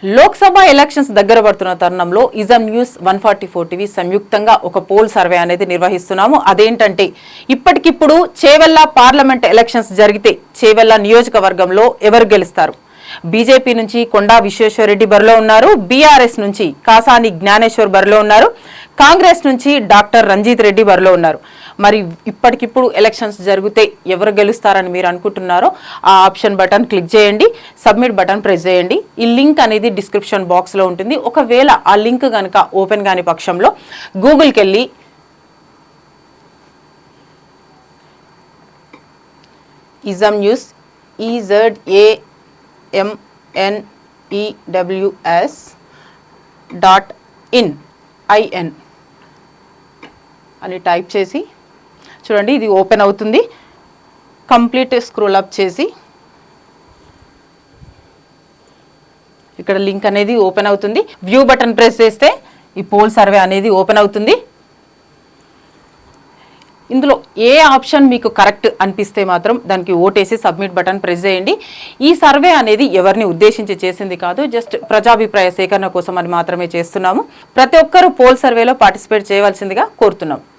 Lok Sabha elections దగ్గర పడుతున్న తరుణంలో ఇజం న్యూస్ 144 టీవీ సంయుక్తంగా ఒక పోల్ సర్వే అనేది నిర్వహిస్తున్నాము. అదేంటంటే ఇప్పటికిప్పుడు చేవెళ్ల పార్లమెంట్ ఎలక్షన్స్ జరిగితే చేవెళ్ల నియోజకవర్గంలో ఎవరు గెలుస్తారు? బీజేపీ నుంచి కొండా విశ్వేశ్వరరెడ్డి బరిలో ఉన్నారు, బీఆర్ఎస్ నుంచి కాసాని జ్ఞానేశ్వర్ బరిలో ఉన్నారు, కాంగ్రెస్ నుంచి డాక్టర్ రంజిత్ రెడ్డి బరిలో ఉన్నారు. మరి ఇప్పటికిప్పుడు ఎలక్షన్స్ జరిగితే ఎవరు గెలుస్తారని మీరు అనుకుంటున్నారో ఆ ఆప్షన్ బటన్ క్లిక్ చేయండి, సబ్మిట్ బటన్ ప్రెస్ చేయండి. ఈ లింక్ అనేది డిస్క్రిప్షన్ బాక్స్లో ఉంటుంది. ఒకవేళ ఆ లింక్ కనుక ఓపెన్ కాని పక్షంలో గూగుల్కి వెళ్ళి ఇజం న్యూస్ EZAMNEWS.in అని టైప్ చేసి చూడండి, ఇది ఓపెన్ అవుతుంది. కంప్లీట్ స్క్రోల్ అప్ చేసి ఇక్కడ లింక్ అనేది ఓపెన్ అవుతుంది. వ్యూ బటన్ ప్రెస్ చేస్తే ఈ పోల్ సర్వే అనేది ఓపెన్ అవుతుంది. ఇందులో ఏ ఆప్షన్ మీకు కరెక్ట్ అనిపిస్తే మాత్రం దానికి ఓటేసి సబ్మిట్ బటన్ ప్రెస్ చేయండి. ఈ సర్వే అనేది ఎవరిని ఉద్దేశించి చేసింది కాదు, జస్ట్ ప్రజాభిప్రాయ సేకరణ కోసం అని మాత్రమే చేస్తున్నాము. ప్రతి ఒక్కరూ పోల్ సర్వేలో పార్టిసిపేట్ చేయవలసిందిగా కోరుతున్నాం.